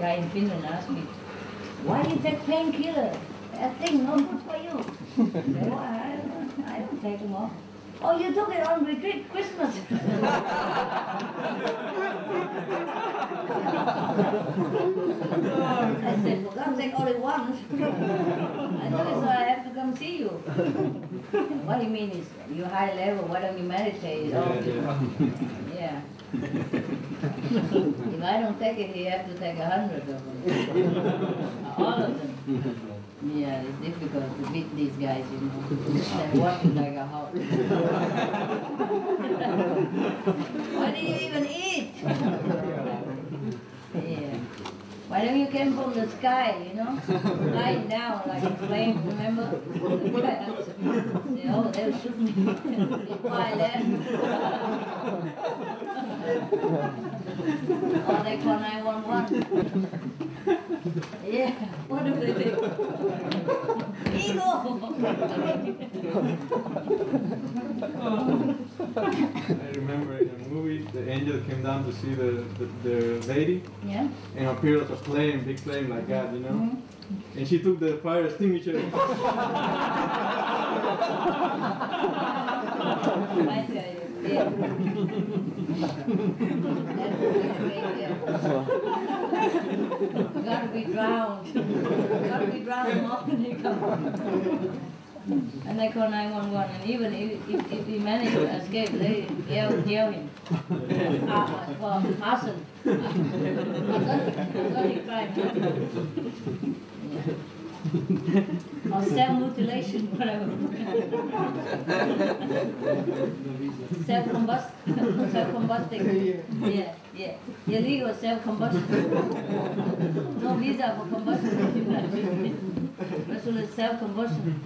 guy in Finland asked me, why do you take painkiller? That thing no good for you. I said, well, I don't take them off. Oh, you took it on retreat, Christmas. I said, for God's sake, only once. I told you, so I have to come see you. What do you mean is, you're high level, why don't you meditate? Yeah. If I don't take it, you have to take 100 of them. All of them. Yeah, it's difficult to beat these guys, you know. They're walking like a hawk. Why did you even eat? Yeah. Why don't you come from the sky, you know? Lying down like a flame, remember? Say, oh, they'll shoot me if I land. Oh, they call 911. Yeah, what do they think? Ego! I remember in a movie, the angel came down to see the lady. Yeah. And appeared as a flame, big flame like that, you know? Mm-hmm. And she took the fire extinguisher. I tell you, yeah. Gotta be drowned. Gotta be drowned more than they come. And they call 911, and even if he managed to escape, they yell him. Well, Hassan. Or self-mutilation, whatever. Self-combusting. Yeah. Illegal self-combustion. No visa for combustion. Especially self-combustion.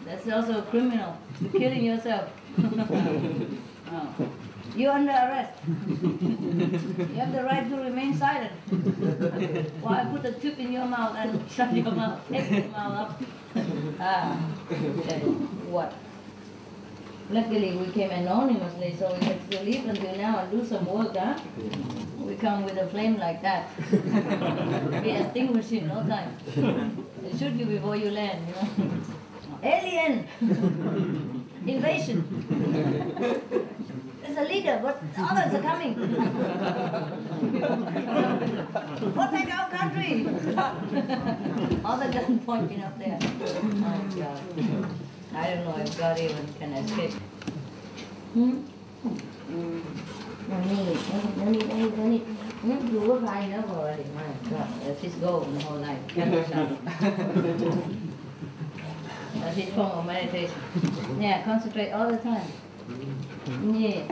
That's also a criminal. Killing yourself. Oh. You're under arrest. You have the right to remain silent. Well, I put a tube in your mouth and shut your mouth, take your mouth up. What? Luckily, we came anonymously, so we had to leave until now and do some work, huh? We come with a flame like that. Be extinguished in no time. They shoot you before you land, you know. Alien! Invasion! There's a leader, but others are coming. Protect our country! All the guns pointing up there. Oh God. I don't know if God even can escape. No need. You work hard enough already. My God, that's his goal in the whole life. That's his form of meditation. Yeah, concentrate all the time. Yeah.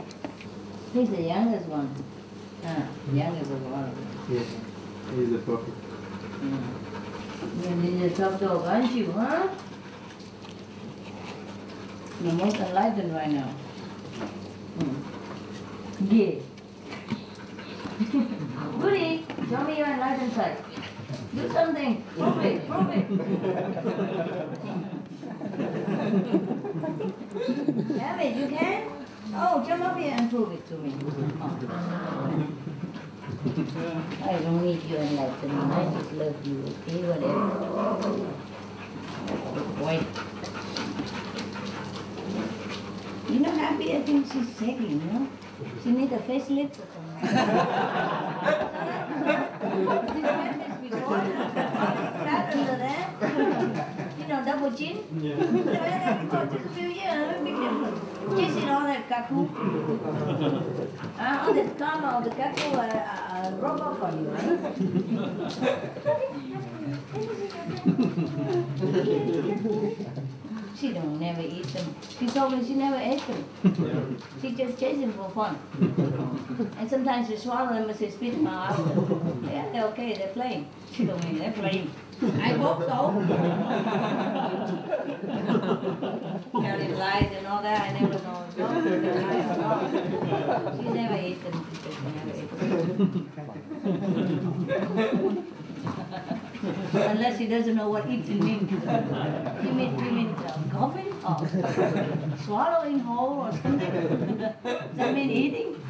He's the youngest one. Youngest of all of them. Yes, he's the puppy. You're a tough dog, aren't you, huh? You're most enlightened right now. Yeah. Goody, show me your enlightened side. Do something. Prove it. Have it, you can? Oh, jump up here and prove it to me. I don't need your enlightenment. I just love you. Okay, whatever. Wait. You're not happy? I think she's shaking, you know? She needs a facelift or something. Did you have this before? Flat under there? You know, double chin? Yeah. Just a few years, be careful. Chasing all that kaku. All that karma of the kaku rub off on you, right? She don't never eat them. She told me she never ate them. She just chased them for fun. And sometimes she swallow them and she spit them out after. Yeah, they're okay, they're playing. She told me they're playing. I hope so. Carrying lies and all that, I never know. She never ate them. She said she never ate them. Unless he doesn't know what eating means. He means goblin? Oh, swallowing whole or something? Does that mean eating?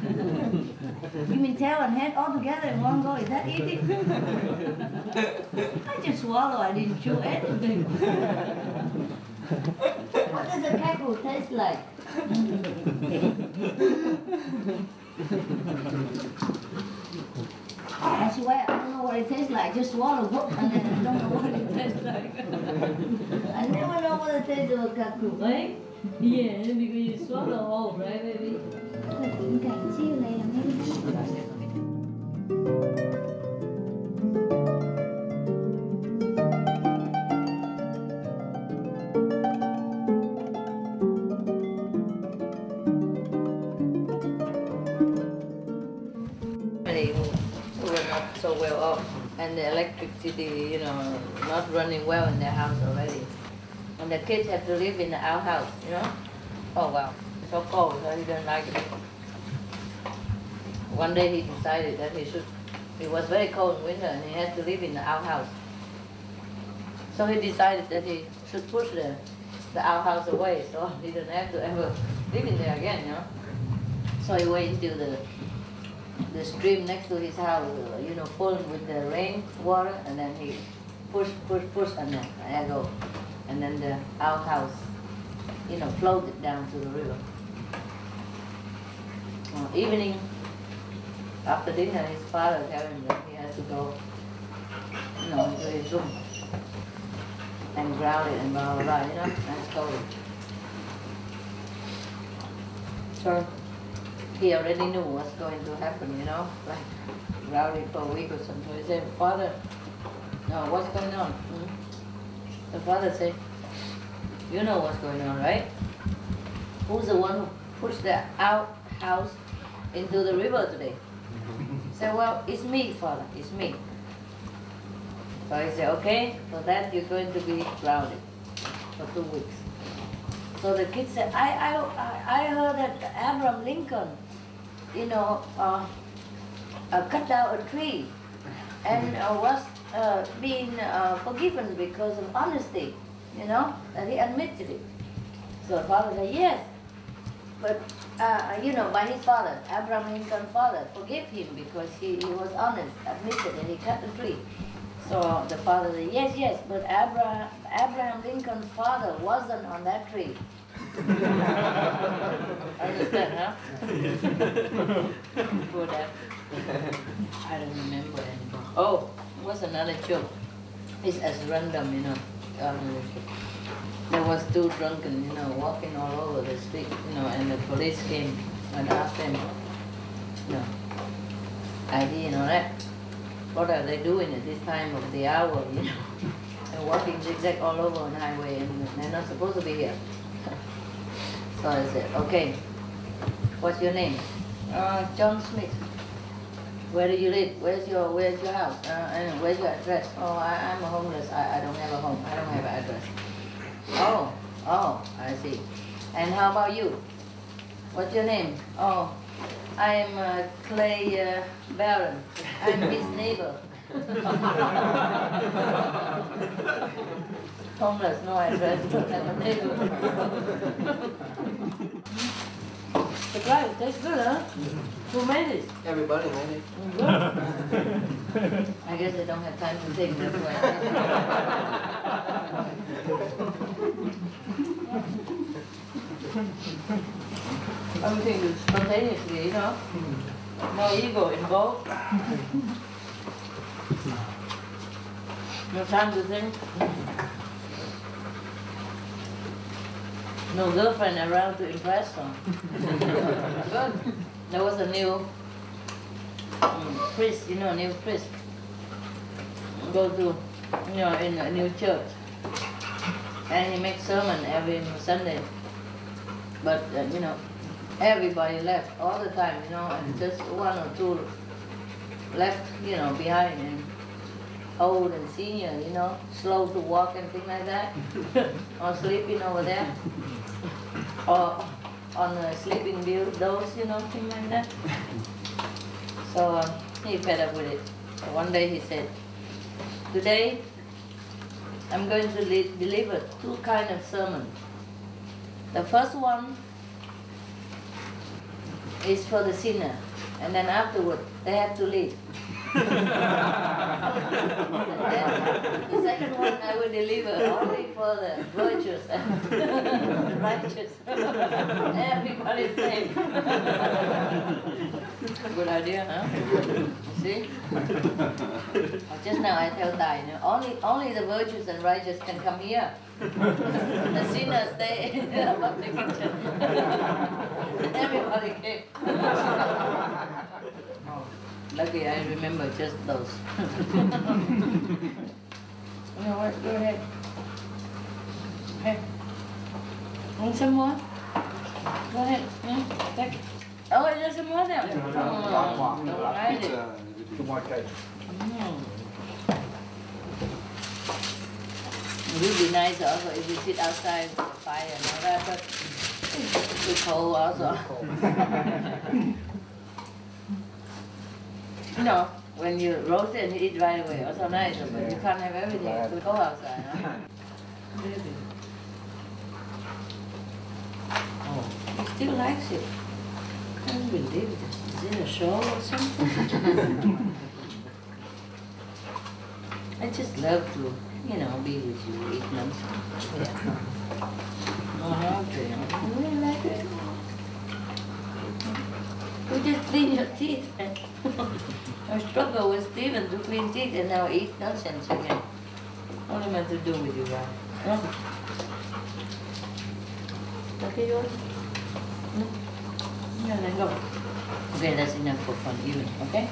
You mean tail and head all together in one go? Is that eating? I just swallow, I didn't chew anything. What does a kangaroo taste like? I swear, I don't know what it tastes like. Just swallow, whoop, and then I don't know what it tastes like. I never know what it tastes of a kangaroo, right? Yeah, because you swallow whole, right, baby? Cảnh siêu này là mấy Who were not so well off, and the electricity, you know, not running well in their house already. And the kids have to live in the outhouse, you know. Oh wow, it's so cold, so he didn't like it. One day he decided that it was very cold in winter and he had to live in the outhouse. So he decided that he should push the outhouse away so he didn't have to ever live in there again, you know. So he went into the stream next to his house, you know, full with the rain water, and then he push, and then there go. And then the outhouse, you know, floated down to the river. Evening, after dinner, his father told him that he has to go, you know, into his room and ground it and blah, blah, blah, you know, and scold him. So he already knew what's going to happen, you know, like ground it for a week or something. So he said, Father, no, what's going on? The father said, you know what's going on, right? Who's the one who pushed the outhouse into the river today? He said, well, it's me, Father, it's me. So he said, okay, for that you're going to be grounded for 2 weeks. So the kid said, I heard that Abraham Lincoln, you know, cut down a tree and was being forgiven because of honesty, you know, that he admitted it. So the father said, yes, but you know, by his father, Abraham Lincoln's father, forgave him because he was honest, admitted that he cut the tree. So the father said, yes, but Abraham Lincoln's father wasn't on that tree. Understand, huh? Poor dad. I don't remember anymore. Oh, it was another joke. It's as random, you know. There was 2 drunken, you know, walking all over the street, you know, and the police came and asked them, you know, ID and all that. What are they doing at this time of the hour, you know? They're walking zigzag all over on the highway and they're not supposed to be here. So I said, okay, what's your name? John Smith. Where do you live? Where's your house? And where's your address? Oh, I'm a homeless. I don't have a home. I don't have an address. Oh, I see. And how about you? What's your name? Oh, I'm Clay Barron. I'm his neighbor. Homeless, no address, don't have a neighbor. The rice tastes good, huh? Who made it? Everybody made it. Good. I guess they don't have time to think, that's why. Everything is spontaneously, you know? No ego involved. No time to think. No girlfriend around to impress them. Good. There was a new priest, you know, new priest. Go to, you know, in a new church. And he makes sermon every Sunday. But, you know, everybody left all the time, you know, and just 1 or 2 left, you know, behind. And old and senior, you know, slow to walk and things like that. Or sleeping over there. Or on a sleeping dose, you know, things like that. So he fed up with it. So one day he said, today I'm going to deliver 2 kinds of sermons. The first one is for the sinner, and then afterward they have to leave. And then the second one I will deliver only for the virtuous and righteous. Everybody safe. Good idea, huh? See? Just now I tell Dai, only the virtuous and righteous can come here. The sinners stay in the public kitchen. Everybody came. Lucky I remember just those. You know what? Go ahead. Okay. Want some more? Go ahead. Take. Oh, there's some more there. Don't hide it. It would be nice also if we sit outside with the fire and all that, but it's too cold also. You know, when you roast it and you eat right away, also nice, but you can't have everything. It's too cold outside. Huh? Oh, he still likes it. I can't believe it. Is it a show or something? I just love to, you know, be with you, eat nonsense. Yeah. Oh, okay. You really like it? You just clean your teeth. I struggle with Stephen to clean teeth and now eat nonsense again. What am I to do with you guys? Huh? Okay, yours? No? Yeah, then go. Okay, that's enough for fun even, okay?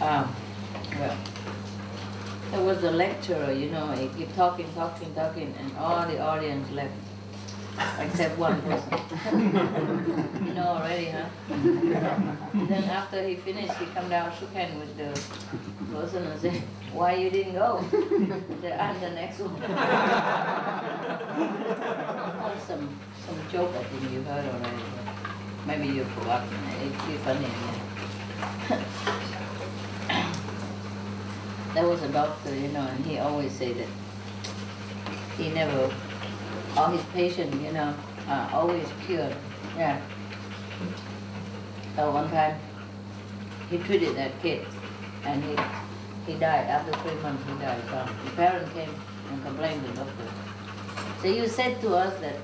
Well, there was a lecturer, you know, he kept talking, and all the audience left. Except one person. You know already, huh? Then after he finished, he come down, shook hands with the person and said, "Why you didn't go?" He said, "I'm the next one." Oh, some joke I think you heard already. Maybe you forgot. It'd be funny again. There was a doctor, you know, and he always said that he never. All his patients, you know, are always cured. Yeah. So one time, he treated that kid, and he died. After 3 months, he died. So the parent came and complained to the doctor. So you said to us that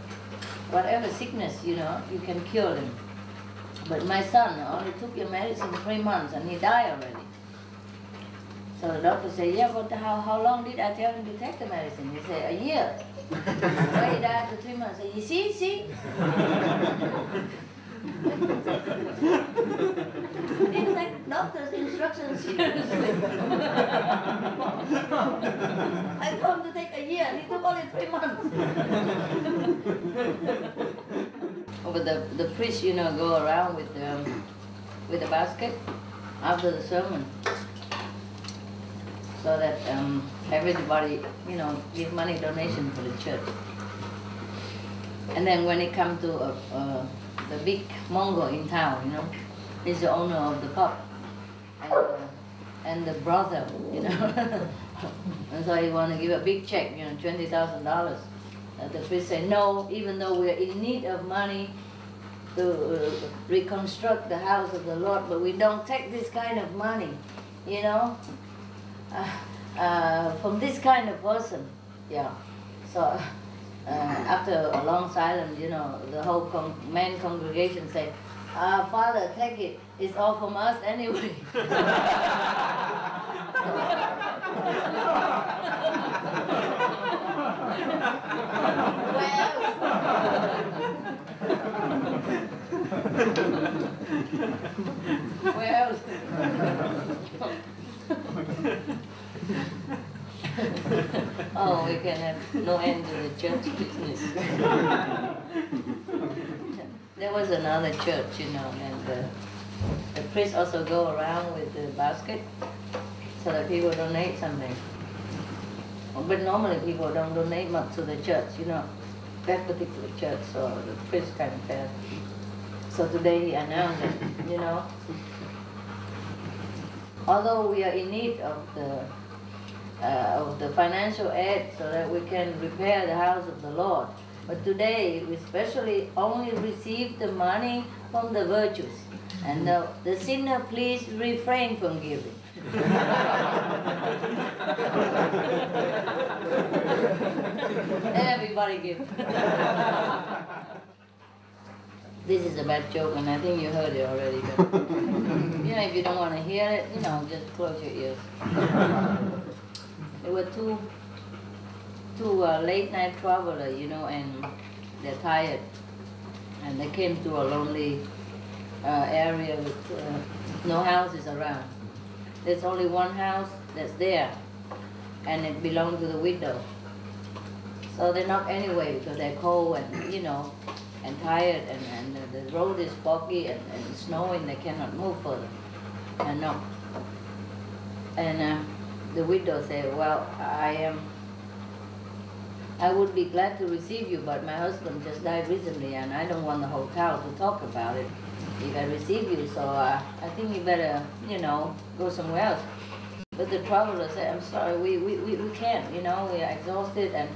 whatever sickness, you know, you can cure them. But my son only took your medicine 3 months, and he died already. So the doctor said, "Yeah, but how long did I tell him to take the medicine?" He said, "A year." So he died after 3 months. I said, "You see? He didn't take doctor's instructions seriously." I told him to take a year, and he took only 3 months. Oh, but the priest, you know, go around with the basket after the sermon, so that everybody, you know, give money donation for the church. And then when it comes to the big Mongol in town, you know, he's the owner of the pub, and the brother, you know, and so he want to give a big check, you know, $20,000. The priest said, "No, even though we're in need of money to reconstruct the house of the Lord, but we don't take this kind of money, you know, from this kind of person." Yeah. So after a long silence, you know, the whole main congregation said, "Father, take it. It's all from us anyway." Where else? Oh, we can have no end to the church business. There was another church, you know, and the priest also go around with the basket so that people donate something. But normally people don't donate much to the church, you know, that particular church, so the priest kind of fair. So today he announced that, you know, although we are in need of the financial aid so that we can repair the house of the Lord, But today, we especially only receive the money from the virtues. And the sinner, please refrain from giving. Everybody give. This is a bad joke, and I think you heard it already. But, you know, if you don't want to hear it, you know, just close your ears. There were two late night travelers, you know, and they're tired, and they came to a lonely area with no houses around. There's only one house that's there, and it belonged to the widow. So they knock anyway because they're cold and, you know, and tired, and the road is foggy and snowing, they cannot move further, and knock. And the widow said, well, I would be glad to receive you, but my husband just died recently and I don't want the whole town to talk about it if I receive you, so I think you better, you know, go somewhere else. But the traveler said, I'm sorry, we can't, you know, we are exhausted and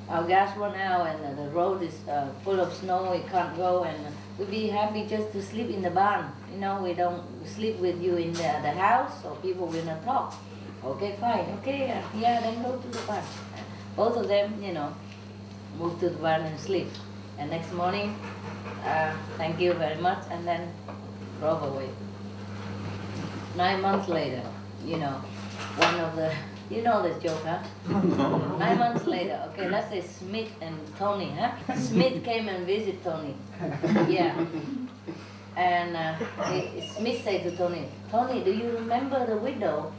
our gas run out and the road is full of snow, we can't go, and we'd be happy just to sleep in the barn. You know, we don't sleep with you in the house, so people will not talk. Okay, fine, okay, yeah, then go to the barn. Both of them, you know, moved to the barn and sleep. And next morning, thank you very much, and then drove away. 9 months later, you know, one of the, you know this joke, huh? 9 months later, okay, let's say Smith and Tony, huh? Smith came and visited Tony, yeah. And Smith said to Tony, Tony, do you remember the widow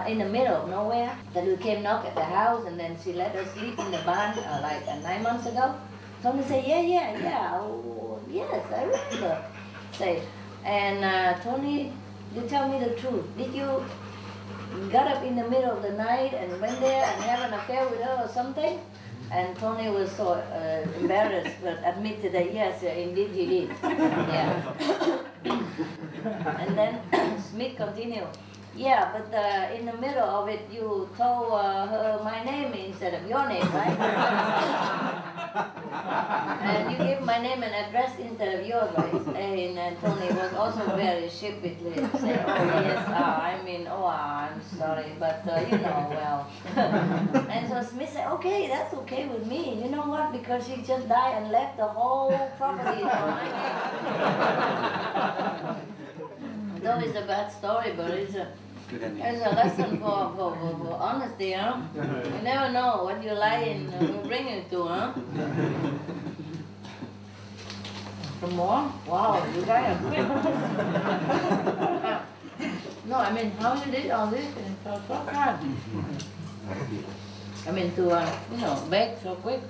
in the middle of nowhere that we came knock at the house and then she let us sleep in the barn like 9 months ago? Tony said, yeah, oh, yes, I remember. Say, and Tony, you tell me the truth. Did you got up in the middle of the night and went there and have an affair with her or something? And Tony was so embarrassed, but admitted that yes, indeed he did. Yeah. And then Smith continued. Yeah, but in the middle of it, you told her my name instead of your name, right? And you gave my name and address instead of yours, right? And Tony was also very sheepishly said, oh yes, I'm sorry, but you know, well. And so Smith said, okay, that's okay with me. You know what? Because she just died and left the whole property to my name. Though it's a bad story, but it's a lesson for honesty, huh? You never know what you lie in will bring you to, huh? Some more? Wow, you guys are quick. No, I mean, how you did all this in so short time? I mean, to, you know, bake so quick.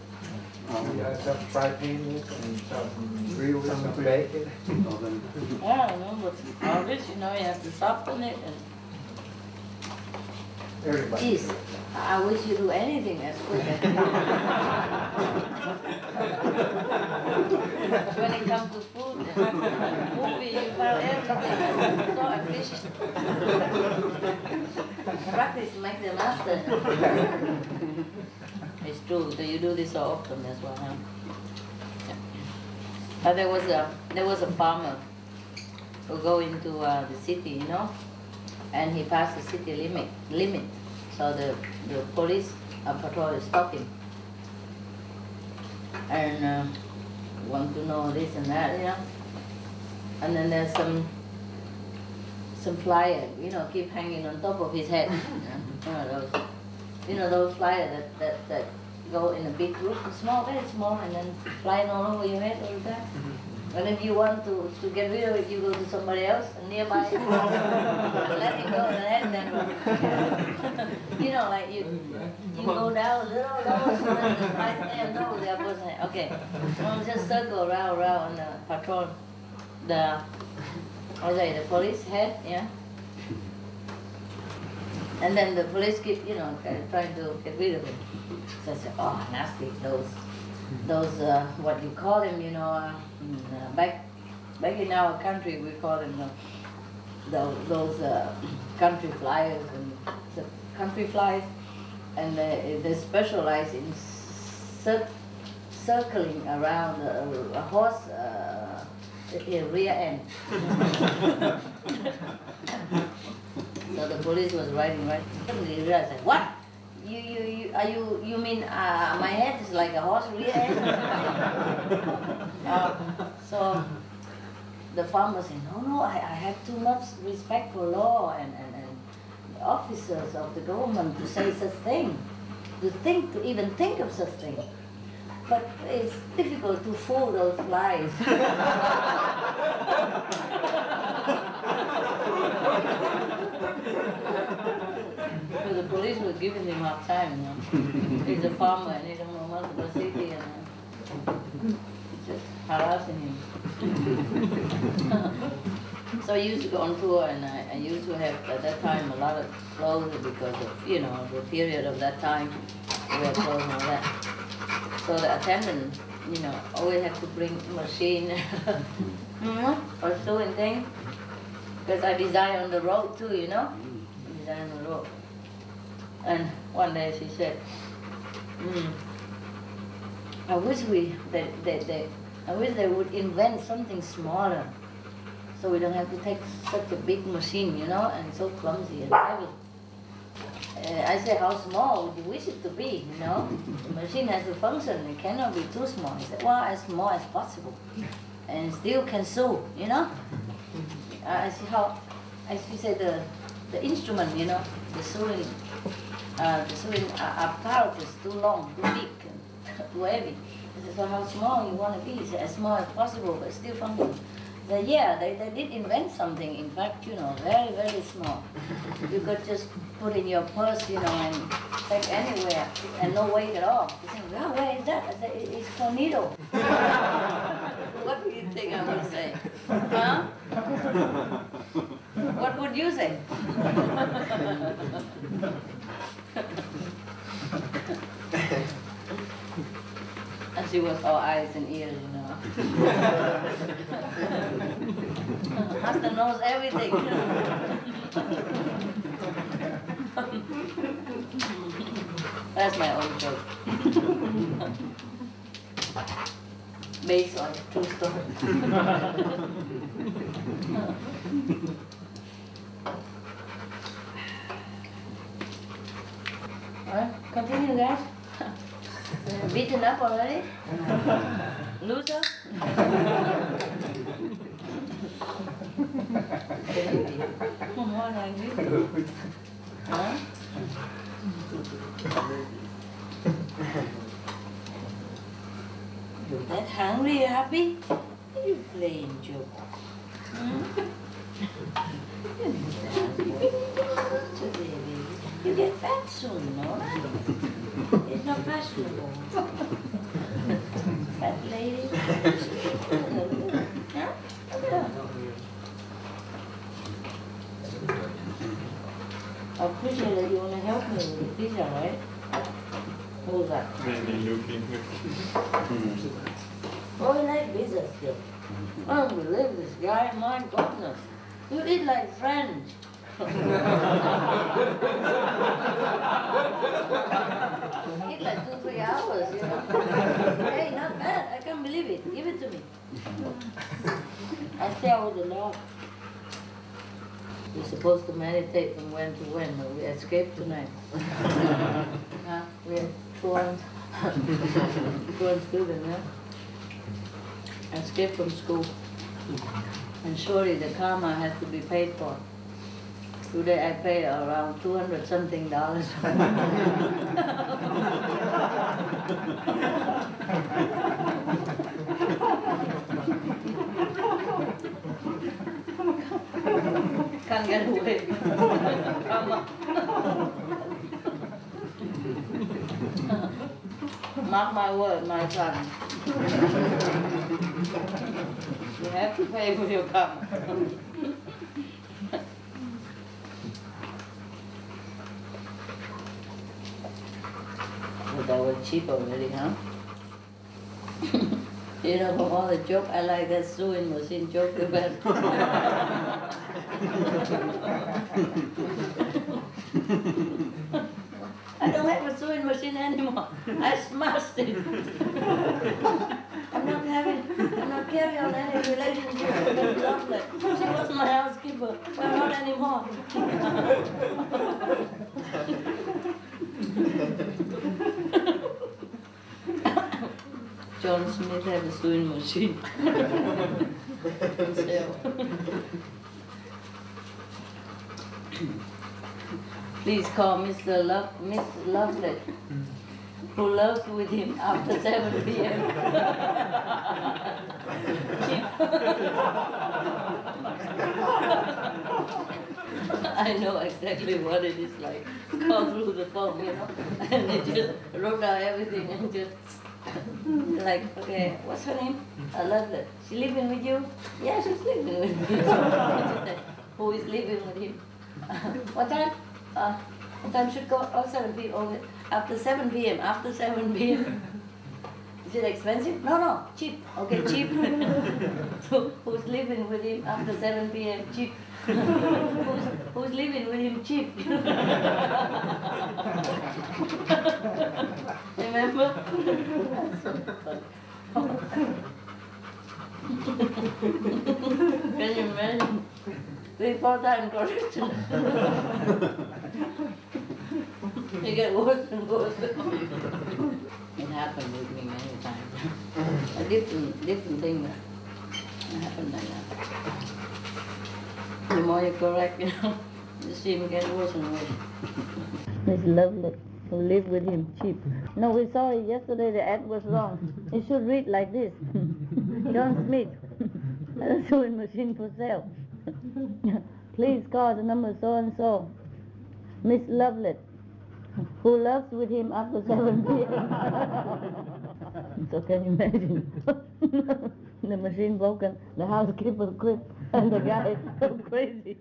Yeah, some fried peas and some grilled with some bacon. Yeah, you know, but all this, you know, you have to soften it and... Everybody. Geez, I wish you do anything as quick as you do. When it comes to food and movie, you found everything. So efficient. Practice makes the master. It's true. So you do this so often, that's why. Huh? Yeah. But there was a farmer who go into the city, you know, and he passed the city limit. So the police patrol stopped him and want to know this and that, you know. And then there's some flyer, you know, keep hanging on top of his head. You know those flyers that go in a big group, small, very small, and then flying all over your head all the time. And if you want to get rid of it, you go to somebody else nearby and let it go and then you know, like you go down a little lower so that the fly stands over the other person. Okay, well, just circle around and patrol the police head, yeah. And then the police keep, you know, trying to get rid of it. So I said, oh, nasty, those what you call them, you know, back in our country we call them those country flyers and country flies, and they specialize in circling around a horse rear end. So the police was riding right. Suddenly he realized, like, what? You mean my head is like a horse rear end? So the farmer said, no, I have too much respect for law and the officers of the government to say such thing, to even think of such thing. But it's difficult to fool those flies. So the police were giving him hard time, you know. He's a farmer and he don't know much about city and just harassing him. So I used to go on tour and I used to have at that time a lot of clothes because of, you know, the period of that time, we had clothes and all that. So the attendant, you know, always had to bring machine or sewing thing. Because I design on the road too, you know. I design on the road. And one day she said, I wish they would invent something smaller, so we don't have to take such a big machine, you know, and so clumsy and heavy. I said, how small would you wish it to be, you know? The machine has a function, it cannot be too small. He said, well, as small as possible, and still can sew, you know? I see how, as you said, the instrument, you know, the sewing apparatus is too long, too big, and too heavy. I said, so how small you want to be? He said, as small as possible, but still functional. I said, yeah, they did invent something, in fact, you know, very, very small. You could just put in your purse, you know, and take anywhere, and no weight at all. He said, well, where is that? I said, it's for needle. What do you think I would say? Huh? What would you say? And she was all eyes and ears, you know. Master knows everything. That's my own joke. Based on true story. Alright, continue guys. Beaten up already? Loser? More like you. Huh? You're that hungry, happy? You playing joke. Today, baby. You get fat soon, no? It's not fashionable. Fat lady. Huh? I appreciate that you want to help me with the pizza, right? Who's that? Oh, you like pizza still? I don't believe this guy, my goodness. You eat like French. Eat like 2-3 hours, you know. Hey, not bad. I can't believe it. Give it to me. I stay with the Lord. We're supposed to meditate from when to when, but we escaped tonight. We're truant students, huh? Escape from school. And surely the karma has to be paid for. Today I paid around $200-something. Can't get away. Karma. Mark my word, my son. You have to pay for your karma. That was cheap already, huh? You know, from all the joke, I like that sewing machine joke the best. I don't have a sewing machine anymore. I smashed it. I'm not carrying on any relationship with Miss Lovelet. She was my housekeeper, but not anymore. John Smith had a sewing machine. Please call Miss Lovelet, who loves with him after 7 p.m. I know exactly what it is like. Call through the phone, you know, and they just wrote down everything and just like, okay, what's her name? Lovelet. She living with you? Yeah, she's living with me. She said, who is living with him? What time? What time should go? Oh, 7 p.m. Oh, after 7 p.m. After 7 p.m. Is it expensive? No, cheap. Okay, cheap. So who's living with him after 7 p.m. Cheap. Who's living with him cheap? Remember? That's so funny. Can you imagine? 3-4 times correction. You get worse and worse. It happened with me many times. A different thing that happened like that. The more you correct, you know, the shame gets worse and worse. Miss Lovelet, who lived with him cheap. No, we saw it yesterday, the ad was wrong. It should read like this. John Smith, a sewing machine for sale. Please call the number so and so. Miss Lovelet, who loves with him after 7 p.m. So can you imagine? The machine broken, the housekeeper quit, and the guy is so crazy.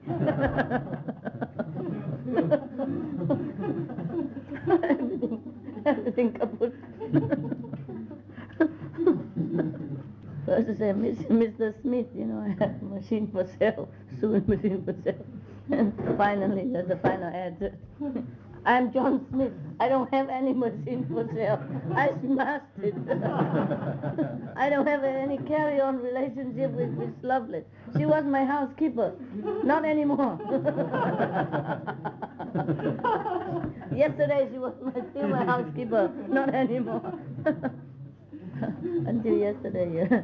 everything kaput. First I said, Mr. Smith, you know, I have a machine for sale, sewing machine for sale. And finally, there's the final answer. I'm John Smith. I don't have any machine for sale. I smashed it. I don't have any carry-on relationship with Miss Lovelet. She was my housekeeper. Not anymore. Yesterday she was still my housekeeper. Not anymore. Until yesterday, yeah.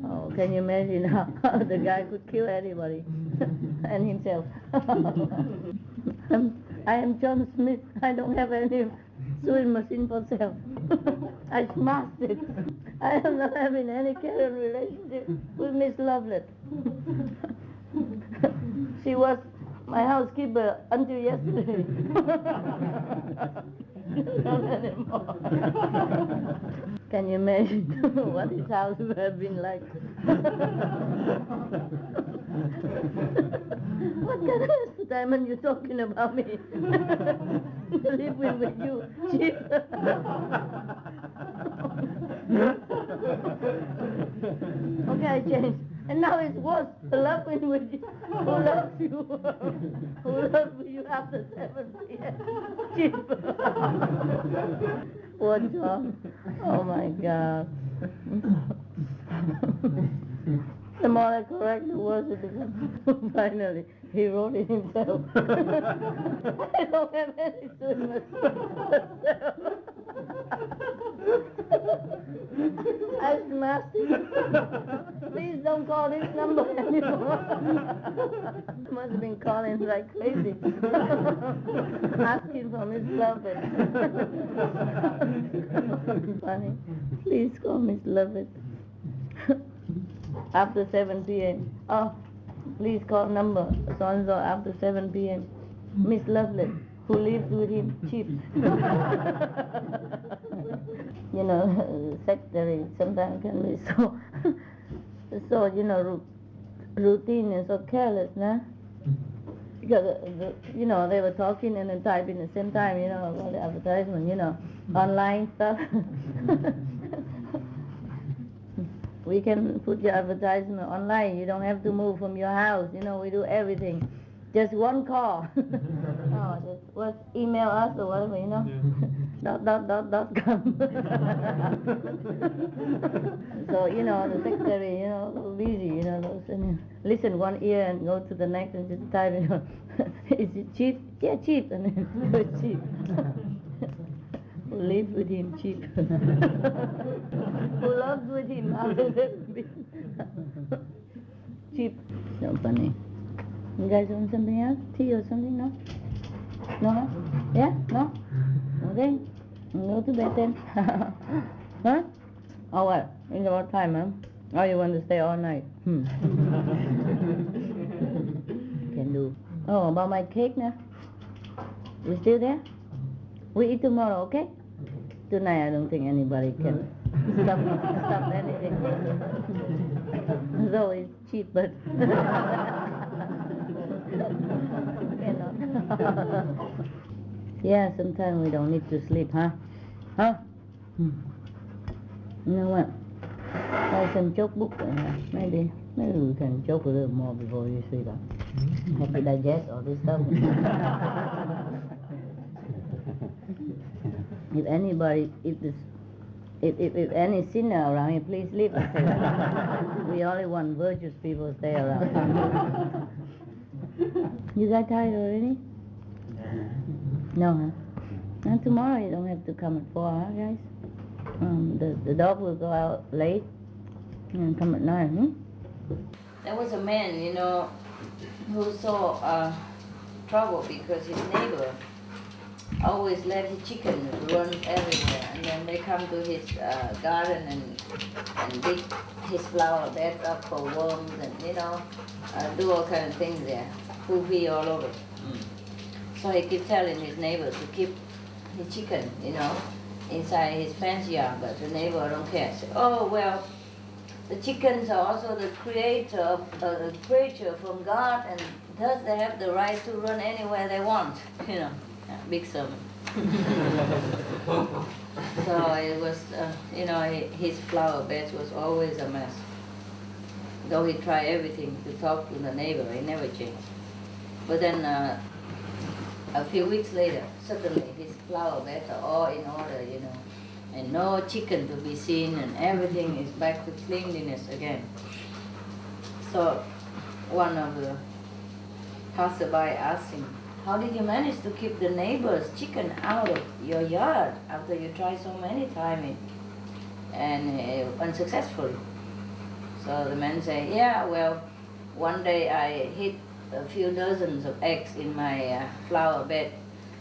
Oh, can you imagine how the guy could kill anybody and himself? I am John Smith. I don't have any sewing machine for sale. I smashed it. I am not having any carrying relationship with Miss Lovelet. She was my housekeeper until yesterday. Not anymore. Can you imagine what his house would have been like? What kind of diamond you talking about me? Living with you, cheap. Okay, I changed. And now it's worse. Loving with you. Who loves you? Who loves you after 7 p.m. Cheap. Poor John. Oh my God. The more I correct, the worse it becomes. Finally, he wrote it himself. I don't have any sewing. I smashed it. Please don't call this number anymore. Must have been calling like crazy. Asking for Miss Lovelet. Funny. Please call Miss Lovelet. After 7 p.m. Oh, please call number so-and-so after 7 p.m. Miss Lovelet, who lives with him cheap. You know, secretary sometimes can be so you know, routine and so careless, nah? Because, you know, they were talking and then typing at the same time, you know, about the advertisement, you know, online stuff. We can put your advertisement online. You don't have to move from your house. You know, we do everything. Just one call. Oh, just email us or whatever, you know. come. So, you know, the secretary, you know, busy, you know, listen one ear and go to the next and just type, you know, is it cheap? Yeah, cheap. And then go cheap. Who lives with him cheap? Who loves with him after that? Cheap. So funny. You guys want something else? Tea or something? No? No? Huh? Yeah? No? Okay. Go to bed then. Huh? Oh, what? It's about time, huh? Oh, you want to stay all night? Can do. Oh, about my cake now? You still there? We eat tomorrow, okay? Tonight I don't think anybody can stop anything. Though it's cheap, but cannot. Yeah, sometimes we don't need to sleep, huh? Huh? You know what? I can joke book. Maybe we can joke a little more before you sleep. Have to digest all this stuff. If anybody, if any sinner around here, please leave. We only want virtuous people stay around. You got tired already? No, huh? And tomorrow you don't have to come at 4, huh, guys? The dog will go out late and come at 9, There was a man, you know, who saw trouble because his neighbor always let his chicken run everywhere, and then they come to his garden and dig his flower beds up for worms and, you know, do all kind of things there, poopy all over. So he kept telling his neighbor to keep his chicken, you know, inside his fence yard, but the neighbor don't care. So, oh, well, the chickens are also the creature from God, and thus they have the right to run anywhere they want, you know. Big sermon. So it was, you know, his flower bed was always a mess. Though he tried everything to talk to the neighbor, he never changed. But then a few weeks later, suddenly his flower beds are all in order, you know, and no chicken to be seen, and everything is back to cleanliness again. So one of the passerby asked him, how did you manage to keep the neighbor's chicken out of your yard after you tried so many times and unsuccessfully? So the man said, yeah, well, one day I hid a few dozens of eggs in my flower bed,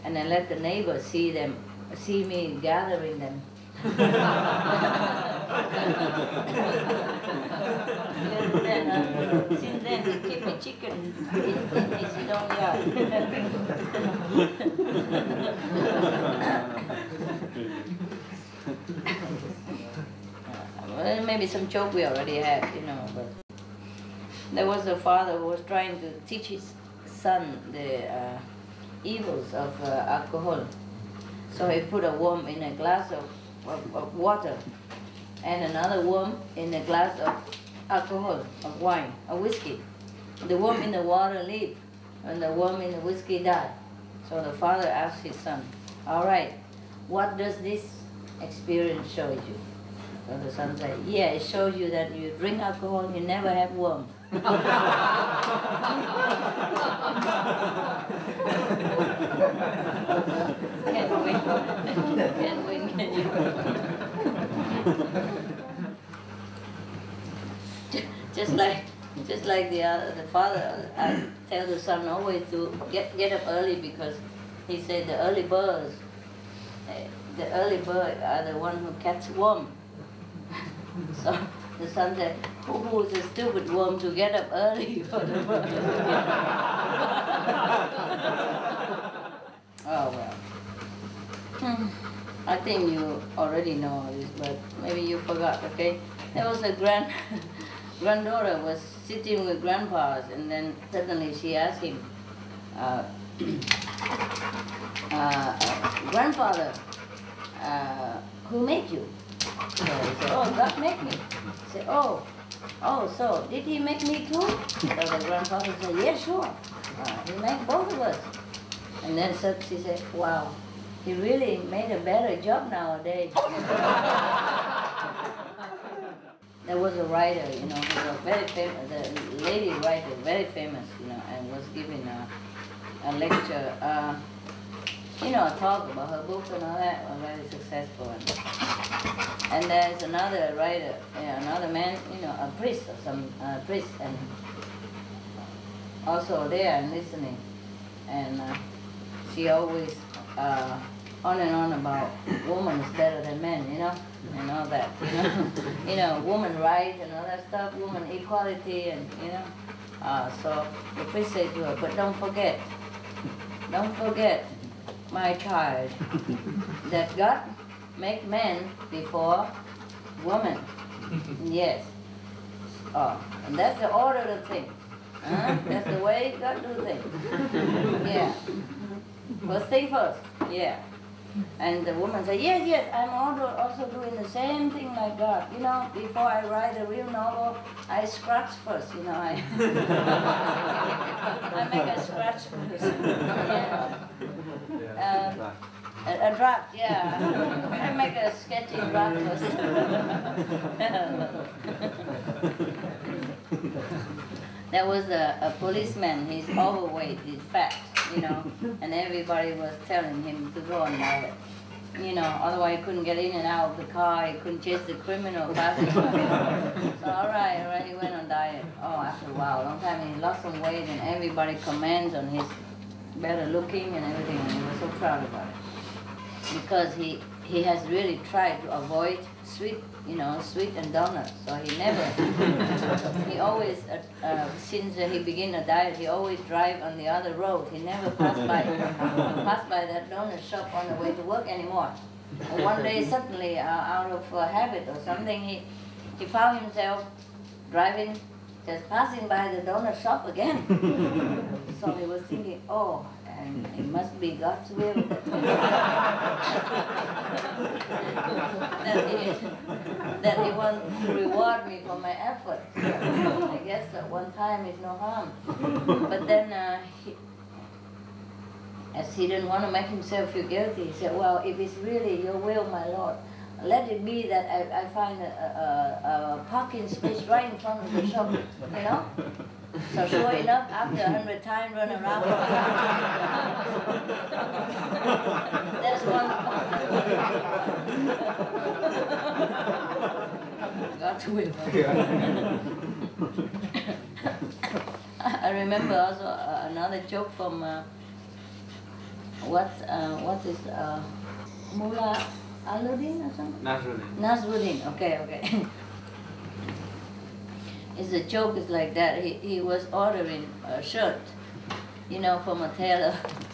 and I let the neighbors see me gathering them. Since then, he keep a chicken in his own yard. Well, maybe some joke we already had, you know, but there was a father who was trying to teach his son the evils of alcohol. So he put a worm in a glass of water and another worm in a glass of alcohol, of wine, of whiskey. The worm in the water lived and the worm in the whiskey died. So the father asked his son, all right, what does this experience show you? So the son said, yeah, it shows you that you drink alcohol, you never have worms. Can't win. Can't win, can you? Just like the father tell the son always to get up early, because he said the early birds are the one who catch worm. So the son said, who is a stupid worm to get up early for the bird? Oh well. I think you already know this, but maybe you forgot, okay? There was a granddaughter was sitting with grandpas, and then suddenly she asked him, grandfather, who made you? So he said, oh, God made me. He said, oh, so did he make me too? So the grandfather said, yeah, sure. He made both of us. And then she said, wow, he really made a better job nowadays. There was a writer, you know, who was very famous, the lady writer, very famous, you know, and was giving a lecture, you know, a talk about her book and all that, was very successful. And there's another writer, another man, you know, a priest or some priest, and also there and listening. And she always on and on about woman is better than men, you know, and all that, you know, you know, woman rights and all that stuff, woman equality, and you know. So the priest said to her, but don't forget, my child, that God make man before woman. Yes. And that's the order of things. That's the way God do things. Yeah. First thing first. Yeah. And the woman said, yes, I'm also doing the same thing like God. You know, before I write a real novel, I scratch first, you know. I make a scratch first. Yeah. A draft, yeah. I make a sketchy draft first. There was a policeman, he's overweight, he's fat, you know, and everybody was telling him to go on diet. You know, otherwise he couldn't get in and out of the car, he couldn't chase the criminal fast enough. So all right, he went on diet. Oh, after a while, long time, he lost some weight, and everybody comments on his better looking and everything, and he was so proud about it. Because he has really tried to avoid sweet, you know, sweet and donuts. So he never, he always, since he began a diet, he always drive on the other road. He never passed by that donut shop on the way to work anymore. And one day suddenly, out of habit or something, he found himself driving, just passing by the donut shop again. So he was thinking, oh, and it must be God's will that he wants to reward me for my effort. I guess that one time is no harm. But then, as he didn't want to make himself feel guilty, he said, well, if it's really your will, my Lord, let it be that I find a parking space right in front of the shop, you know? So sure enough, after 100 times run around, there's one. God's will. I remember also another joke from what is Mullah Aluddin or something? Nasruddin. Okay. It's a joke is like that. He was ordering a shirt, you know, from a tailor.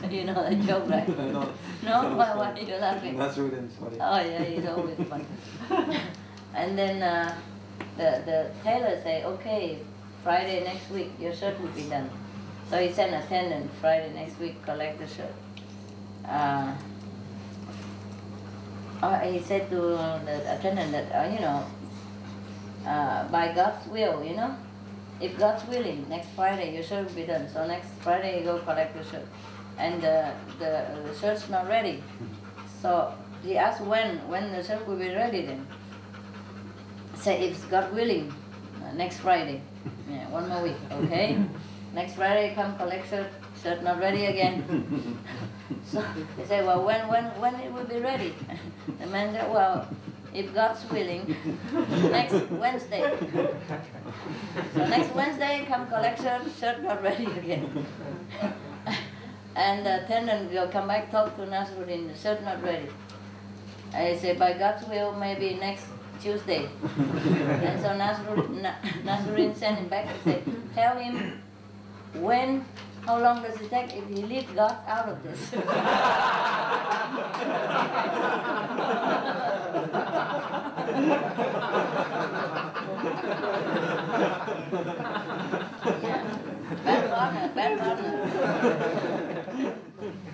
You know the joke, right? No. No? Why are you laughing? Nasruddin, sorry. Oh yeah, he's always funny. And then the tailor say, okay, Friday next week your shirt will be done. So he sent an attendant Friday next week collect the shirt. He said to the attendant that you know, by God's will, you know, if God's willing, next Friday your shirt will be done. So next Friday you go collect the shirt, and the shirt's not ready. So he asked when the shirt will be ready then. Say if God willing, next Friday. Yeah, one more week, okay? Next Friday come collect shirt not ready again. So they say, well, when it will be ready? The man said, well, if God's willing, next Wednesday. So next Wednesday, come collect shirt not ready again. And the attendant will come back, talk to Nasruddin, the shirt not ready. I say, by God's will, maybe next Tuesday. And so Nasruddin sent him back and said, tell him when, how long does it take if he leaves God out of this? Yeah. Bad partner.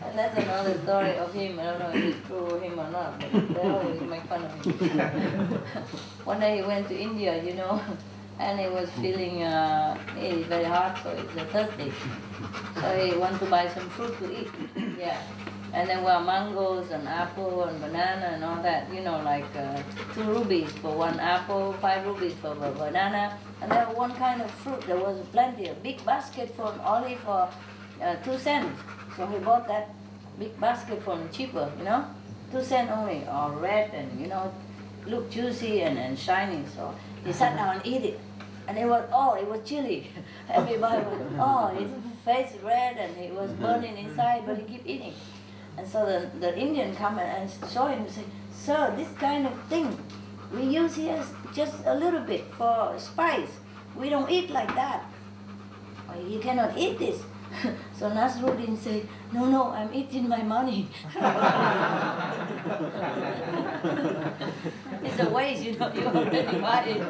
And that's another story of him. I don't know if it's true of him or not, but they always make fun of him. One day he went to India, you know, and he was feeling very hard, so he was thirsty. So he wanted to buy some fruit to eat. Yeah. And there were mangoes and apple and banana and all that, you know, like 2 rupees for 1 apple, 5 rupees for a banana. And there was one kind of fruit, there was plenty, a big basket for only for 2 cents. So he bought that big basket from cheaper, you know, 2 cents only, all red and, you know, look juicy and shiny. So he sat down and eat it. And it was chilly. Everybody was, his face red and he was burning inside, but he kept eating. And so the Indian come and saw him and said, "Sir, this kind of thing, we use here just a little bit for spice. We don't eat like that. You cannot eat this." So Nasruddin said, no, I'm eating my money. It's a waste, you know, you already buy it.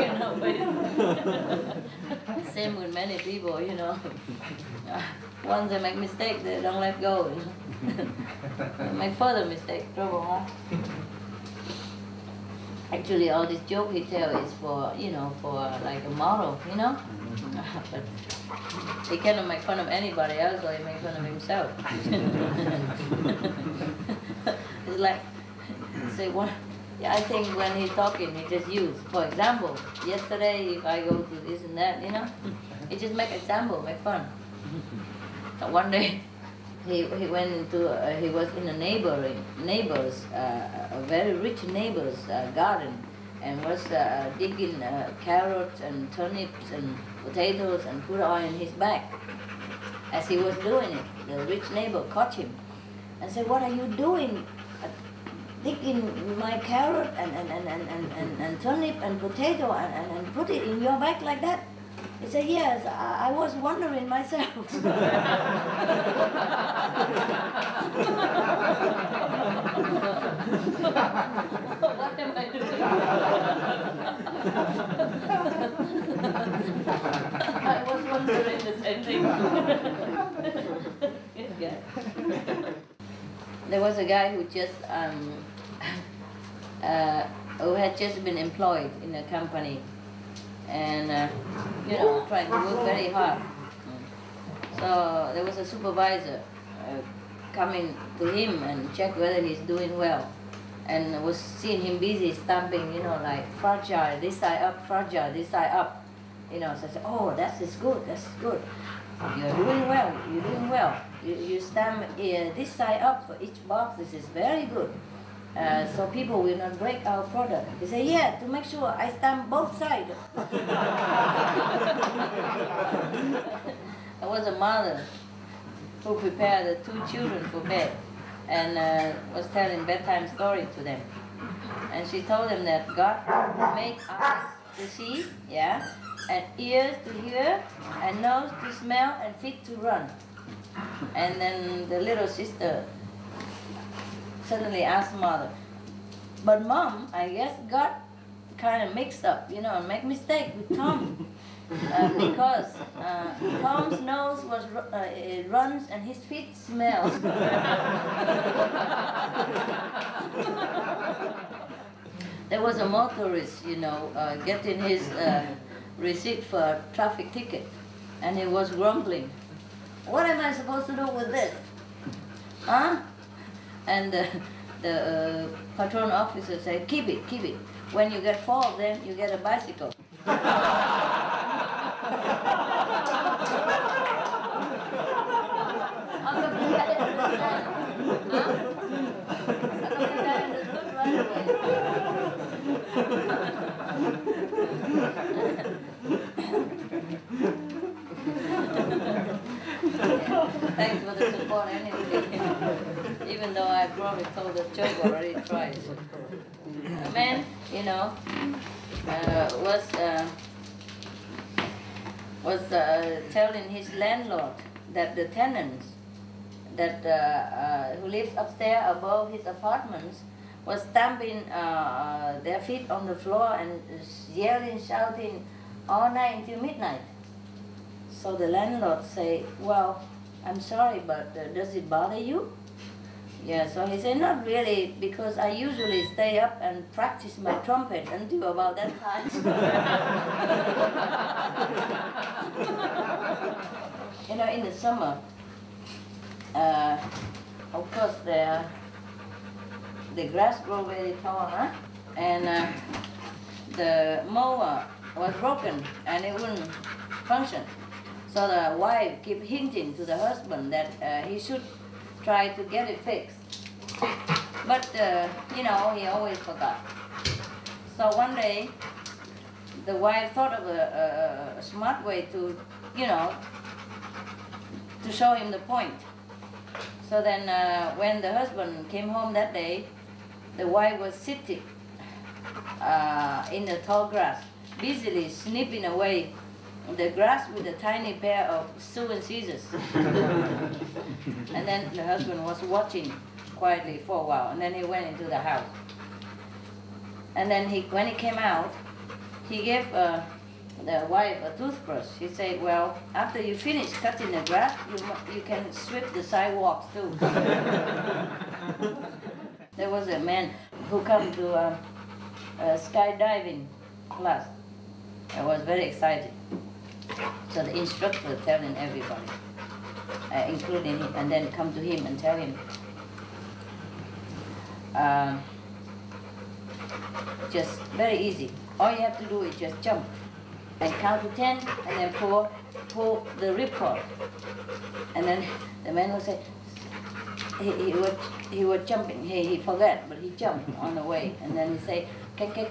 You know, but same with many people, you know. Once they make mistake, they don't let go. You know? They make further mistake, trouble, huh? Actually, all this joke he tells is for, you know, for like a moral, you know. But he cannot make fun of anybody else, or he makes fun of himself. It's like, say one. Yeah, I think when he's talking, he just use. For example, yesterday if I go to this and that, you know, he just make example, make fun. So one day, he went into he was in a neighbor's a very rich neighbor's garden, and was digging carrots and turnips and potatoes and put oil in his bag. As he was doing it, the rich neighbor caught him and said, "What are you doing? Digging my carrot and turnip and potato and put it in your bag like that?" He said, "Yes, I was wondering myself." What am I doing? I was wondering the same thing. Yeah. There was a guy who just who had just been employed in a company, and you know, trying to work very hard. So there was a supervisor coming to him and check whether he's doing well, and was seeing him busy stamping, you know, like fragile, this side up, fragile, this side up, you know. So I said, "Oh, that is good, that's good. You're doing well, you're doing well. You stamp this side up for each box, this is very good. So people will not break our product." He said, "Yeah, to make sure I stamp both sides." There was a mother who prepared the 2 children for bed and was telling bedtime story to them. And she told them that God made eyes to see, yeah, and ears to hear, and nose to smell, and feet to run. And then the little sister suddenly asked mother, "But Mom, I guess God kind of mixed up, you know, and make mistake with Tom. Because Tom's nose was it runs and his feet smells." There was a motorist, you know, getting his receipt for a traffic ticket, and he was grumbling. "What am I supposed to do with this? Huh?" And the patrol officer said, keep it. When you get fault, then you get a bicycle." How come you guys understand? Huh? How come you guys understood right away? Thanks for the support anyway. Even though I probably told the joke already twice. A man, you know, was telling his landlord that the tenants that who lives upstairs above his apartments was stamping their feet on the floor and yelling, shouting all night until midnight. So the landlord say, "Well, I'm sorry, but does it bother you? Yeah, so he said, not really, because I usually stay up and practice my trumpet until about that time. You know, in the summer, of course, the grass grows very tall, huh? And the mower was broken and it wouldn't function. So the wife kept hinting to the husband that he should try to get it fixed. But, you know, he always forgot. So one day, the wife thought of a smart way to, you know, to show him the point. So then when the husband came home that day, the wife was sitting in the tall grass, busily snipping away the grass with a tiny pair of sewing scissors. And then the husband was watching quietly for a while, and then he went into the house. And then when he came out, he gave the wife a toothbrush. He said, well, after you finish cutting the grass, you can sweep the sidewalks too. There was a man who came to a skydiving class. I was very excited. So the instructor telling everybody, including him, and then come to him and tell him, just very easy. All you have to do is just jump and count to 10 and then pull the ripcord. And then the man would say, he was jumping, he forgot, but he jumped on the way. And then he say, can you tell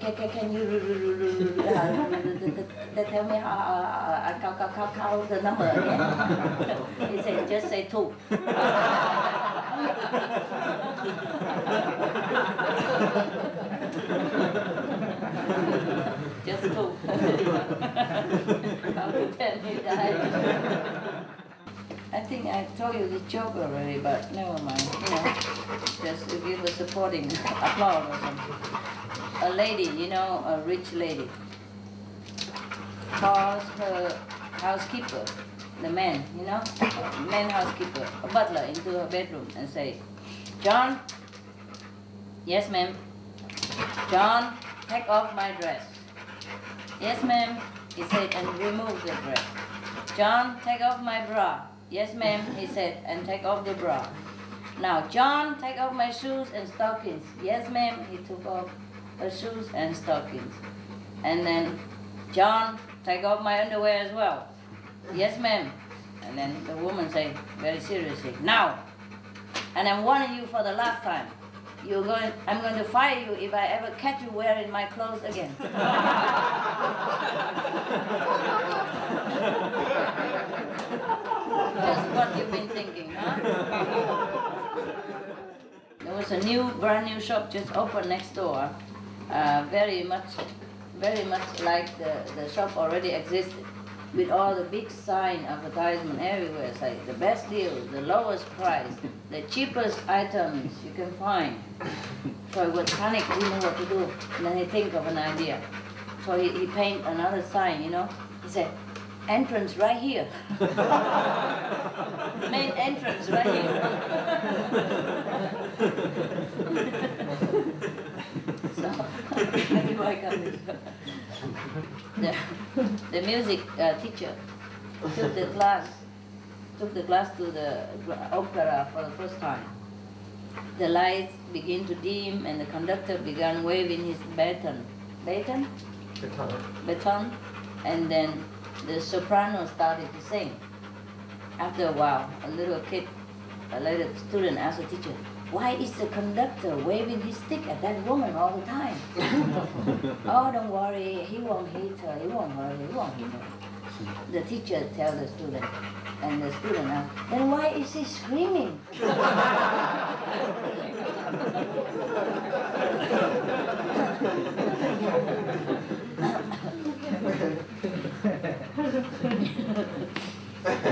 me how the number again? He said, just say 2. Just 2. Count to 10, he died. I think I told you the joke already, but never mind. You know, just to give a supporting applause or something. A lady, you know, a rich lady, calls her housekeeper, the man, you know, man housekeeper, a butler, into her bedroom and say, John, yes ma'am, John, take off my dress. Yes ma'am, he said, and remove the dress. John, take off my bra. Yes ma'am, he said, and take off the bra. Now, John, take off my shoes and stockings. Yes ma'am, he took off her shoes and stockings. And then, John, take off my underwear as well. Yes ma'am. And then the woman said, very seriously, now, and I'm warning you for the last time, I'm going to fire you if I ever catch you wearing my clothes again. Just what you've been thinking, huh? There was a brand new shop just opened next door, very much like the shop already existed, with all the big sign advertisement everywhere, like the best deal, the lowest price, the cheapest items you can find. So he was panicked, didn't know what to do, and then he think of an idea. So he paint another sign, you know. He said, entrance right here. Main entrance right here. So, the music teacher took the class to the opera for the first time. The lights began to dim and the conductor began waving his baton, and then the soprano started to sing. After a while, a little student asked the teacher, why is the conductor waving his stick at that woman all the time? Oh, don't worry, he won't hit her, he won't hurt her, he won't hit her. The teacher tells the student, and the student asks, then why is he screaming?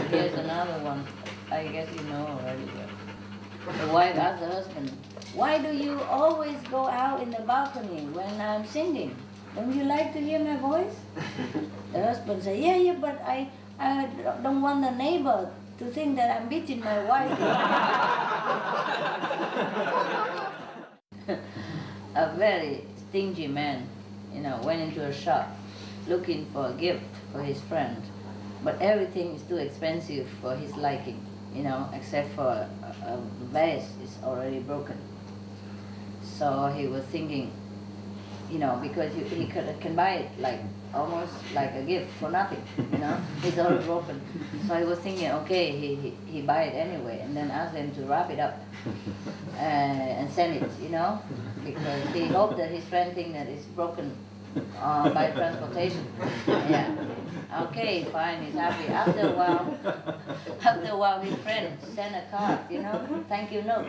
Here's another one. I guess you know already. The wife asked the husband, why do you always go out in the balcony when I'm singing? Don't you like to hear my voice? The husband said, yeah, but I don't want the neighbor to think that I'm beating my wife. A very stingy man, went into a shop looking for a gift for his friend, but everything is too expensive for his liking, except for a vase is already broken. So he was thinking, because he can buy it almost like a gift for nothing, it's all broken. So he was thinking, okay, he buy it anyway, and then ask them to wrap it up and send it, because he hoped that his friend think that it's broken by transportation. Yeah. Okay, fine, he's happy. After a while, his friend sent a card, thank you note,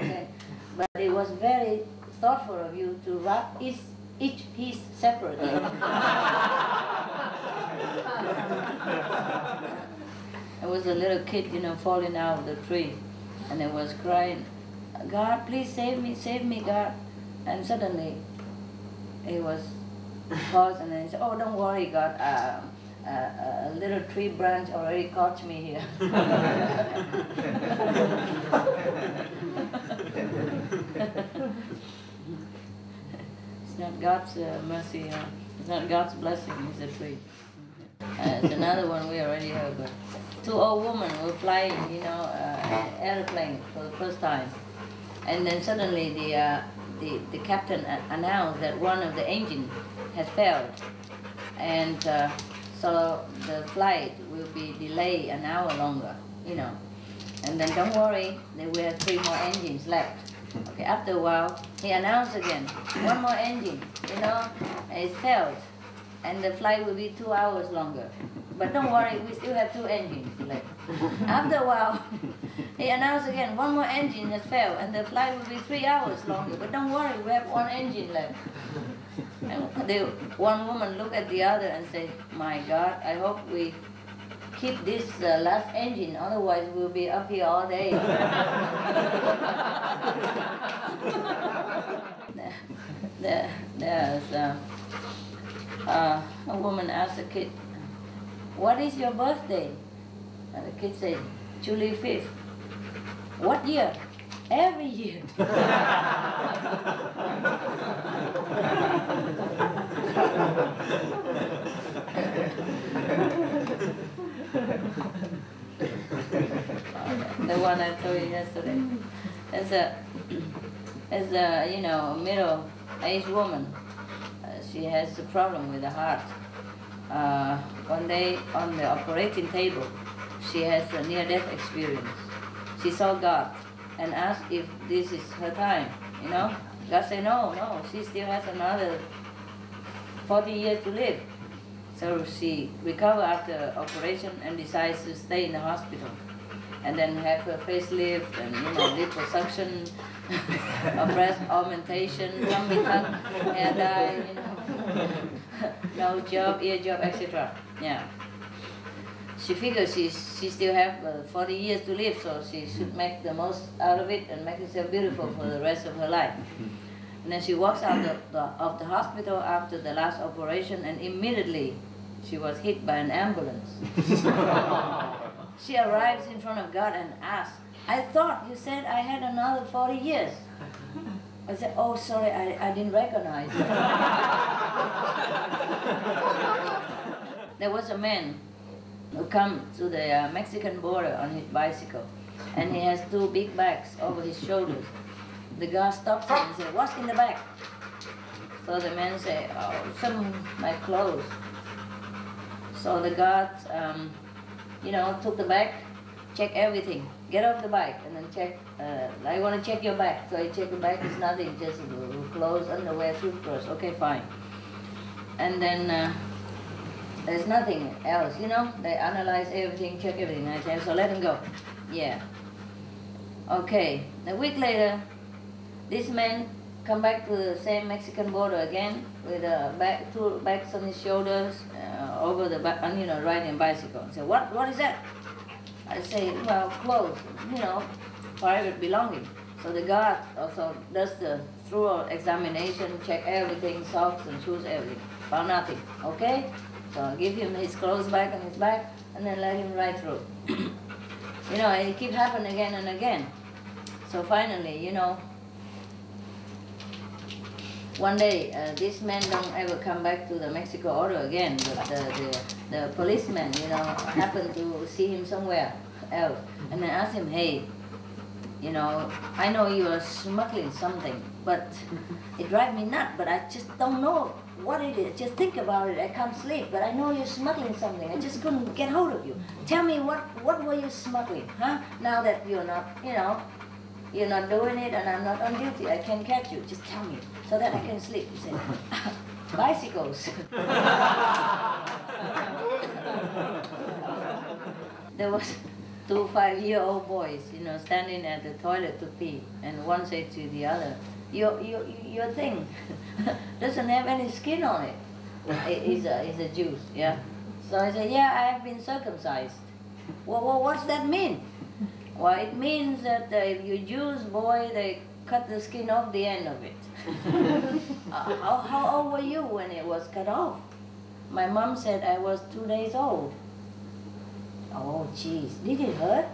but it was very thoughtful of you to wrap each piece separately. There was a little kid, falling out of the tree, and it was crying, God, please save me, God. And suddenly, he was paused, and then he said, oh, don't worry, God, a little tree branch already caught me here. It's not God's mercy, it's not God's blessing, it's a tree. It's another one we already heard, but 2 old women were flying, an airplane for the first time. And then suddenly the captain announced that one of the engines has failed. And so the flight will be delayed an hour longer, And then don't worry, there will have 3 more engines left. Okay, after a while, he announced again, 1 more engine, and it's failed. And the flight will be 2 hours longer. But don't worry, we still have 2 engines left. After a while, he announced again, 1 more engine has failed, and the flight will be 3 hours longer. But don't worry, we have 1 engine left. And one woman looked at the other and said, my God, I hope we keep this last engine, otherwise we'll be up here all day. There's a woman asked a kid, what is your birthday? And the kid said, July 5th. What year? Every year. The one I told you yesterday. As a middle-aged woman, she has a problem with the heart. One day on the operating table, she has a near-death experience. She saw God and asked if this is her time, God said, no, she still has another 40 years to live. So she recovered after operation and decides to stay in the hospital. And then have her facelift and, liposuction, breast augmentation, tummy tuck, hair dye, nose job, ear job, etc. Yeah. She figures she still have 40 years to live, so she should make the most out of it and make herself beautiful for the rest of her life. And then she walks out of the hospital after the last operation, and immediately she was hit by an ambulance. She arrives in front of God and asks, I thought you said I had another 40 years. I said, oh, sorry, I didn't recognize it. There was a man who come to the Mexican border on his bicycle, and he has 2 big bags over his shoulders. The guy stops him and says, what's in the bag? So the man said, oh, some of my clothes. So the guard, took the bag, checked everything, get off the bike, and then check, I want to check your bag. So I check the bag, it's nothing, just clothes, underwear, toothbrush, okay, fine. And then there's nothing else, they analyze everything, check everything. I said, so let him go. Yeah. Okay, a week later, this man come back to the same Mexican border again with a bag, 2 bags on his shoulders, over the back, riding a bicycle. I said, what is that? I say, well, clothes, private belonging. So the guard also does the thorough examination, check everything, socks and shoes, everything. Found nothing, okay? So I give him his clothes back on his back, and then let him ride through. You know, it keeps happening again and again. So finally, you know, one day this man don't ever come back to the Mexico Auto again, but the policeman, you know, happened to see him somewhere else, and then asked him, hey, you know, I know you are smuggling something, but it drives me nuts, but I just don't know what it is. Just think about it, I can't sleep, but I know you're smuggling something. I just couldn't get hold of you. Tell me, what were you smuggling, huh? Now that you're not, you know, you're not doing it and I'm not on duty, I can catch you. Just tell me, so that I can sleep. He said, bicycles. There was 2 5-year-old boys, you know, standing at the toilet to pee, and one said to the other, your thing doesn't have any skin on it. It's a Jew, yeah. So I said, yeah, I have been circumcised. Well, what's that mean? Well, it means that if you Jews, boy, they cut the skin off the end of it. How old were you when it was cut off? My mom said I was 2 days old. Oh, jeez, did it hurt?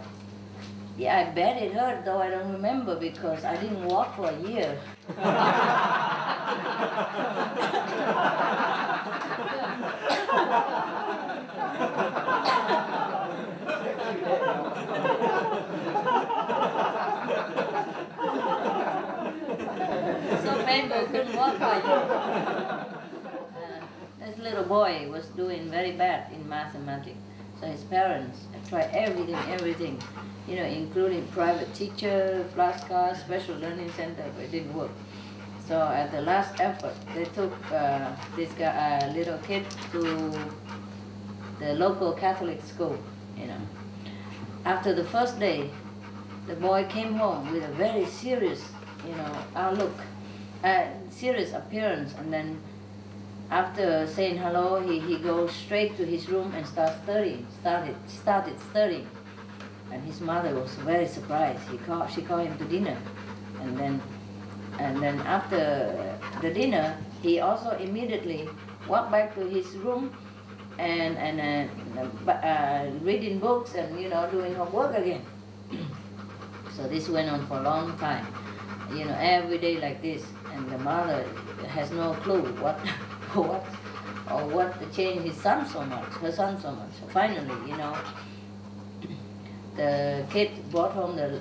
Yeah, I bet it hurt, though I don't remember because I didn't walk for a year. So painful, couldn't walk for a year. This little boy was doing very bad in mathematics. So his parents tried everything, you know, including private teacher, flashcards, special learning center, but it didn't work. So at the last effort, they took this guy, little kid to the local Catholic school, you know. After the first day, the boy came home with a very serious, you know, outlook, serious appearance, and then after saying hello, he goes straight to his room and started studying. And his mother was very surprised. She called him to dinner. And then after the dinner, he also immediately walked back to his room and reading books and, you know, doing homework again. So this went on for a long time, you know, every day like this. And the mother has no clue what changed her son so much. So finally, you know, the kid brought home the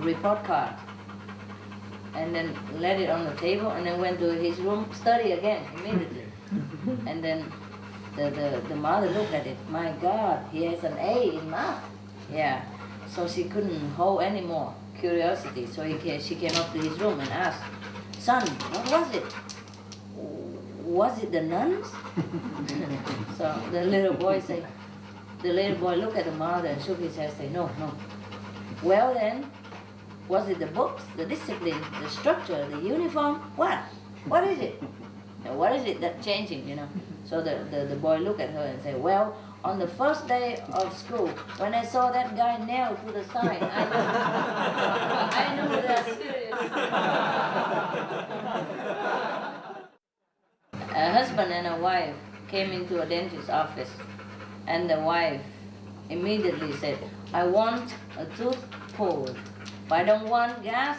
report card and then laid it on the table and then went to his room, study again immediately. And then the mother looked at it. My God, he has an A in math. Yeah. So she couldn't hold any more curiosity. So she came up to his room and asked, son, what was it? Was it the nuns? So the little boy looked at the mother and shook his head and said, no. Well then, was it the books, the discipline, the structure, the uniform? What? What is it? What is it that's changing, you know? So the boy looked at her and said, well, on the first day of school, when I saw that guy nailed to the sign, I knew that's serious. A husband and a wife came into a dentist's office, and the wife immediately said, I want a tooth pulled. I don't want gas,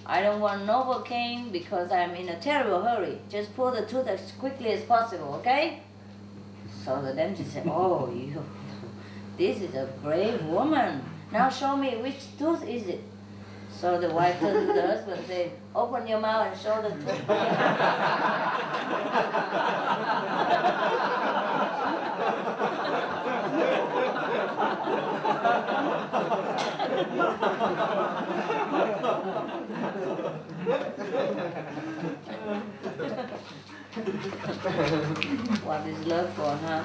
I don't want Novocaine because I'm in a terrible hurry. Just pull the tooth as quickly as possible, okay? So the dentist said, oh, this is a brave woman. Now show me which tooth is it. So the wife turned to the husband and said, open your mouth and show the tooth. What is love for, huh?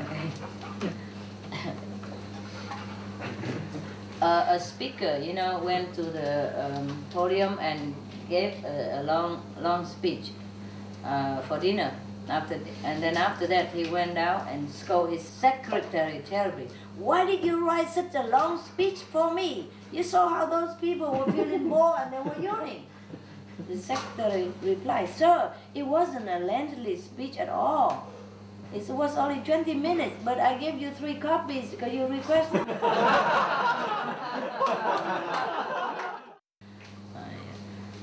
Okay. A speaker, you know, went to the podium and gave a long speech for dinner. And then after that, he went out and scolded his secretary terribly. Why did you write such a long speech for me? You saw how those people were feeling bored and they were yawning. The secretary replied, sir, it wasn't a lengthy speech at all. It was only 20 minutes, but I gave you 3 copies because you requested.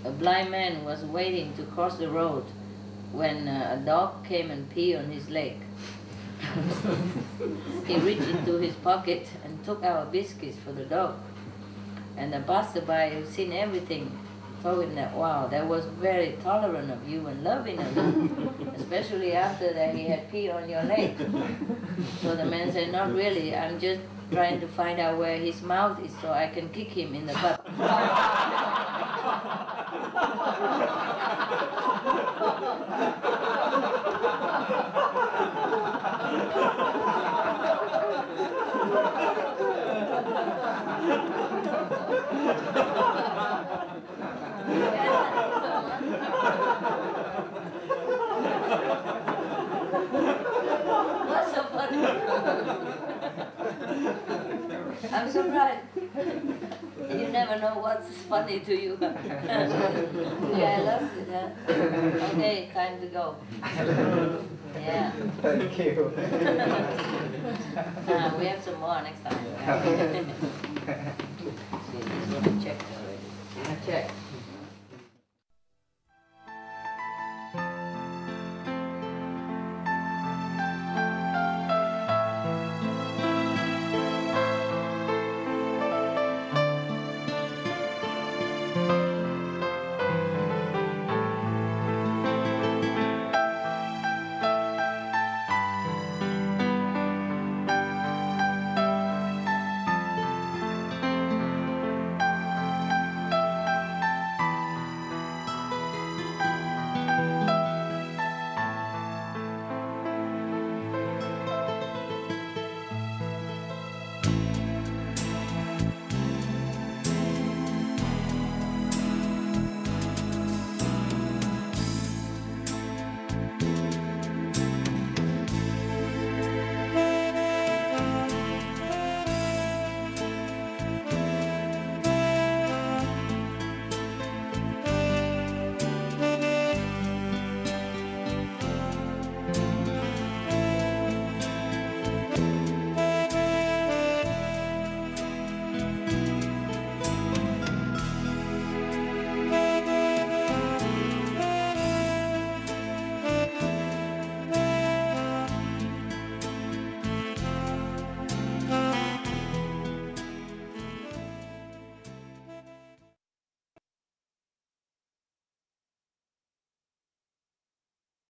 A blind man was waiting to cross the road when a dog came and peed on his leg. He reached into his pocket and took out biscuits for the dog. And the passerby who'd seen everything told him that, wow, that was very tolerant of you and loving of you, especially after that he had pee on your leg. So the man said, not really, I'm just trying to find out where his mouth is so I can kick him in the butt. What's so funny? I'm surprised. You never know what's funny to you. Yeah, I loved it, huh? Okay, time to go. Yeah. Thank you. We have some more next time. See, this one I checked already. I checked.